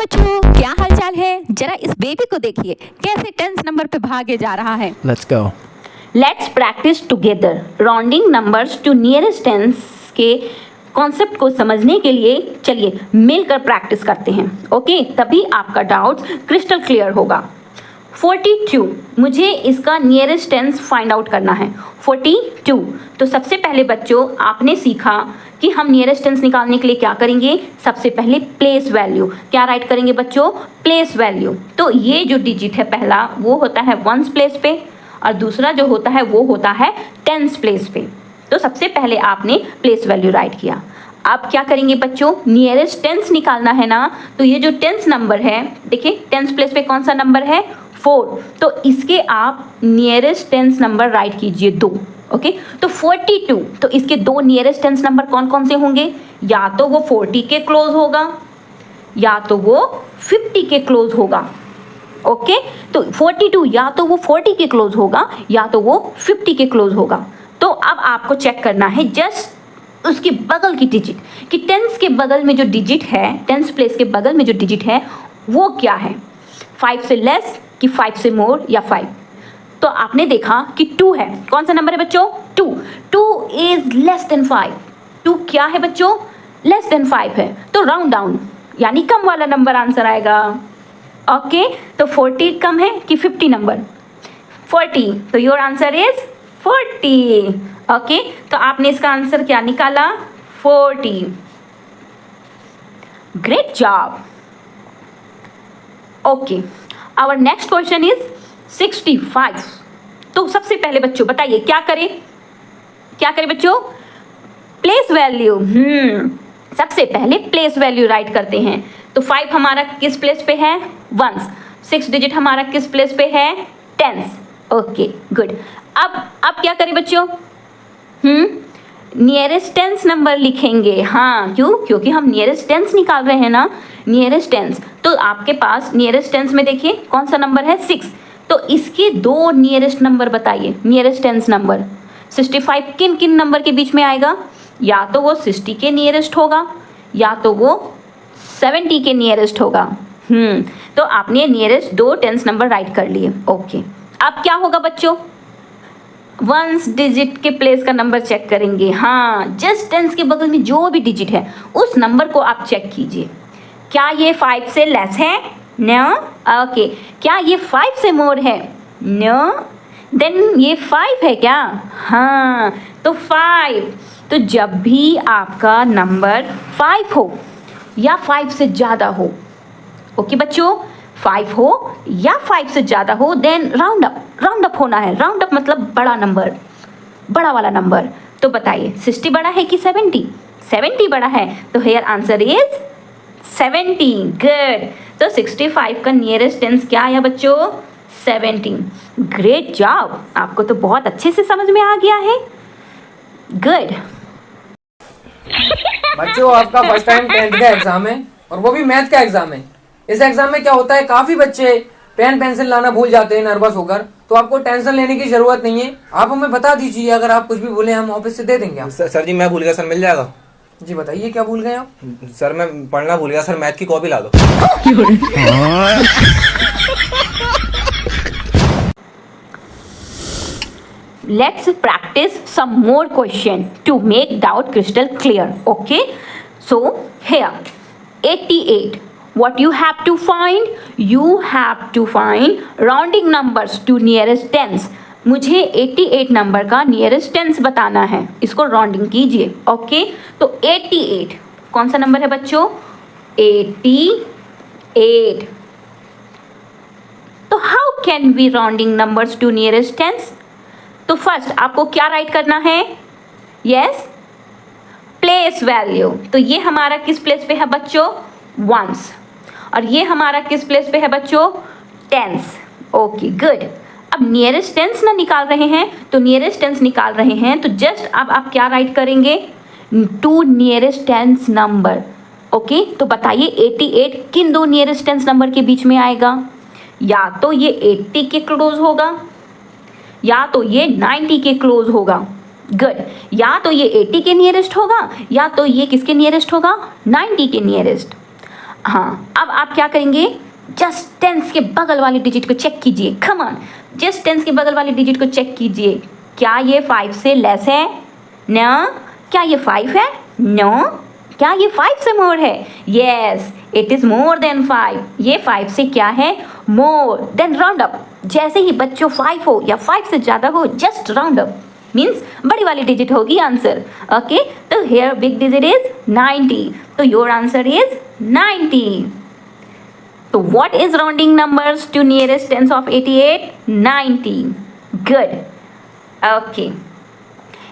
बच्चों, क्या हाल चाल है। जरा इस बेबी को देखिए कैसे टेंस नंबर पे भागे जा रहा है। Let's go. Let's practice together rounding numbers to nearest tens के कॉन्सेप्ट को समझने के लिए चलिए मिलकर प्रैक्टिस करते हैं। ओके, तभी आपका डाउट क्रिस्टल क्लियर होगा। 42, मुझे इसका नियरेस्ट टेंस फाइंड आउट करना है। 42, तो सबसे पहले बच्चों आपने सीखा कि हम नियरेस्ट टेंस निकालने के लिए क्या करेंगे। सबसे पहले प्लेस वैल्यू, क्या राइट करेंगे बच्चों, प्लेस वैल्यू। तो ये जो डिजिट है पहला वो होता है वंस प्लेस पे और दूसरा जो होता है वो होता है टेंस प्लेस पे। तो सबसे पहले आपने प्लेस वैल्यू राइट किया। अब क्या करेंगे बच्चों, नियरेस्ट टेंस निकालना है ना। तो ये जो टेंस नंबर है, देखिए टेंस प्लेस पे कौन सा नंबर है, 4, तो इसके आप नियरेस्ट टेंस नंबर राइट कीजिए 2। ओके, तो 42, तो इसके 2 नियरेस्ट टेंस नंबर कौन कौन से होंगे, या तो वो 40 के क्लोज होगा या तो वो 50 के क्लोज होगा। ओके, तो 42 या तो वो 40 के क्लोज होगा या तो वो 50 के क्लोज होगा। तो अब आपको चेक करना है जस्ट उसके बगल की डिजिट कि टेंस के बगल में जो डिजिट है, टेंस प्लेस के बगल में जो डिजिट है वो क्या है, 5 से लेस कि 5 से मोर या 5। तो आपने देखा कि 2 है, कौन सा नंबर है बच्चों, 2 इज लेस देन 5। 2 क्या है बच्चों, लेस देन 5 है, तो राउंड डाउन यानी कम वाला नंबर आंसर आएगा। ओके, तो 40 कम है कि 50 नंबर, 40, तो योर आंसर इज 40। ओके, तो आपने इसका आंसर क्या निकाला, 40। Great job. Okay, our next question is 65। तो सबसे पहले बच्चों बताइए क्या करें बच्चों, प्लेस वैल्यू। सबसे पहले प्लेस वैल्यू राइट करते हैं। तो 5 हमारा किस प्लेस पे है, वंस। 6 डिजिट हमारा किस प्लेस पे है, टेंस। Okay good. अब क्या करें बच्चों, नियरेस्ट टेंस नंबर लिखेंगे। हाँ, क्योंकि हम नियरेस्ट टेंस निकाल रहे हैं ना, नियरेस्ट टेंस। तो आपके पास नियरेस्ट टेंस में देखिए कौन सा नंबर है, 6। तो इसके 2 नियरेस्ट नंबर बताइए, नियरेस्ट टेंस नंबर। 65 किन किन नंबर के बीच में आएगा, या तो वो 60 के नियरेस्ट होगा या तो वो 70 के नियरेस्ट होगा। तो आपने नियरेस्ट 2 टेंस नंबर राइट कर लिए। ओके, अब क्या होगा बच्चों, वंस डिजिट के प्लेस का नंबर चेक करेंगे। हाँ, जस्ट टेंस के बगल में जो भी डिजिट है उस नंबर को आप चेक कीजिए। क्या ये 5 से लेस है, नो। ओके, क्या ये 5 से मोर है, नो। देन ये 5 है क्या, हाँ, तो 5। तो जब भी आपका नंबर 5 हो या 5 से ज़्यादा हो, ओके बच्चों, 5 हो या 5 से ज़्यादा हो, देन राउंड अप होना है। राउंड अप मतलब बड़ा नंबर, बड़ा वाला नंबर। तो बताइए 60 बड़ा है कि 70, 70 बड़ा है, तो हेयर आंसर इज 70। गुड। तो 65 का नियरेस्ट टेंस क्या आया बच्चों, 70। ग्रेट जॉब, आपको तो बहुत अच्छे से समझ में आ गया है। गुड। बच्चों आपका फर्स्ट टाइम 10th का एग्जाम है और वो भी मैथ का एग्जाम है। इस एग्जाम में क्या होता है, काफी बच्चे पेन पेंसिल लाना भूल जाते हैं नर्वस होकर। तो आपको टेंशन लेने की जरूरत नहीं है, आप हमें बता दीजिए, अगर आप कुछ भी भूले हम ऑफिस से दे देंगे आप। सर जी मैं भूल गया सर, मिल जाएगा। जी बताइए क्या भूल गए आप। सर मैं पढ़ना भूल गया सर, मैथ की कॉपी ला दो। Let's practice some more question to make doubt crystal clear. Okay, so here 88, what you have to find, you have to find rounding numbers to nearest tens. मुझे 88 number का nearest tense बताना है, इसको rounding कीजिए। Okay, तो 88 कौन सा number है बच्चों, 88। तो how can we rounding numbers to nearest tens. तो फर्स्ट आपको क्या राइट करना है, यस, प्लेस वैल्यू। तो ये हमारा किस प्लेस पे है बच्चों, वंस, और ये हमारा किस प्लेस पे है बच्चों, टेंस। Okay good. अब नियरेस्ट टेंस ना निकाल रहे हैं, तो नियरेस्ट टेंस निकाल रहे हैं तो जस्ट अब आप क्या राइट करेंगे, 2 नियरेस्ट टेंस नंबर। ओके, तो बताइए 88 किन 2 नियरेस्ट टेंस नंबर के बीच में आएगा, या तो ये 80 के क्लोज होगा या तो ये 90 के क्लोज होगा। गुड, या तो ये 80 के नियरेस्ट होगा या तो ये किसके नियरेस्ट होगा, 90 के नियरेस्ट। हाँ, अब आप क्या करेंगे, जस्ट टेंस के बगल वाली डिजिट को चेक कीजिए। कम ऑन, जस्ट टेंस के बगल वाली डिजिट को चेक कीजिए। क्या ये 5 से लेस है? नो। क्या ये 5 है? नो। क्या ये 5 से मोर है? Yes, it is more than 5। ये 5 से क्या है? मोर। Then round up. जैसे ही बच्चों 5 हो या 5 से ज़्यादा हो, जस्ट राउंड अप मीन्स बड़ी वाली डिजिट होगी आंसर। ओके, तो हेयर बिग डिजिट इज 90, तो योर आंसर इज 90। तो what is rounding numbers to nearest tens of 88? 90. Good. Okay,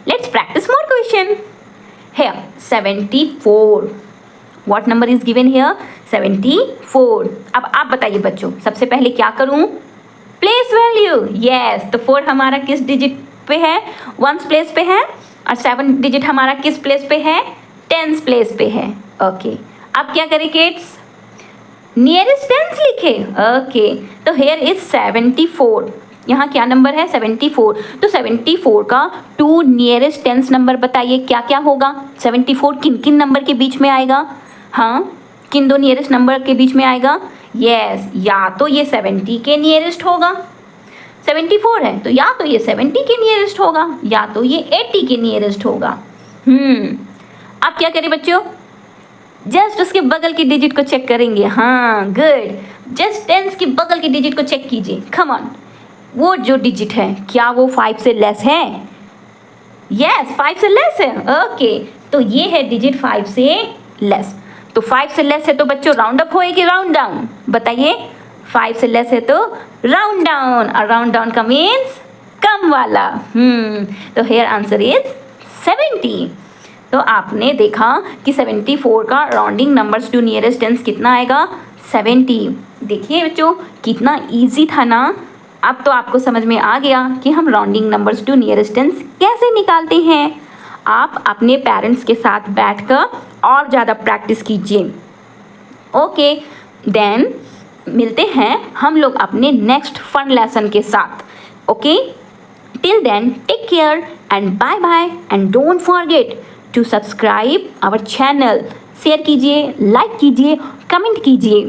let's practice more question. Here 74. What number is given here? 74. अब आप बताइए बच्चों, सबसे पहले क्या करूं? Place value. यस, तो 4 हमारा किस डिजिट पे है? 1s प्लेस पे है, और 7 डिजिट हमारा किस प्लेस पे है? 10s प्लेस पे है। ओके, अब क्या करें किड्स? नियरेस्ट टेंस लिखे। ओके, तो हेयर इज 74। यहाँ क्या नंबर है? 74। तो 74 का 2 नियरेस्ट टेंस नंबर बताइए क्या क्या होगा? 74 किन किन नंबर के बीच में आएगा? हाँ, किन 2 नियरेस्ट नंबर के बीच में आएगा? यस, या तो ये 70 के नियरेस्ट होगा, 74 है तो या तो ये 70 के नियरेस्ट होगा या तो ये 80 के नियरेस्ट होगा। अब क्या करें बच्चों? जस्ट उसके बगल की डिजिट को चेक करेंगे। हाँ, गुड, जस्ट टेंस के बगल की डिजिट को चेक कीजिए। कम ऑन, वो जो डिजिट है क्या वो 5 से लेस है? यस, 5 से लेस है। ओके, तो ये है डिजिट 5 से लेस। तो 5 से लेस है तो बच्चों राउंड अप होएगी राउंड डाउन? बताइए, 5 से लेस है तो राउंड डाउन, और राउंड डाउन का मीन्स कम वाला। तो हेयर आंसर इज 70। तो आपने देखा कि 74 का rounding numbers to nearest tens कितना आएगा? 70। देखिए बच्चों, कितना इजी था ना। अब तो आपको समझ में आ गया कि हम rounding numbers to nearest tens कैसे निकालते हैं। आप अपने पेरेंट्स के साथ बैठकर और ज़्यादा प्रैक्टिस कीजिए। ओके, देन मिलते हैं हम लोग अपने नेक्स्ट फन लेसन के साथ। Okay, till then take care and bye bye, and don't forget to subscribe our channel. Share कीजिए, लाइक कीजिए, कमेंट कीजिए।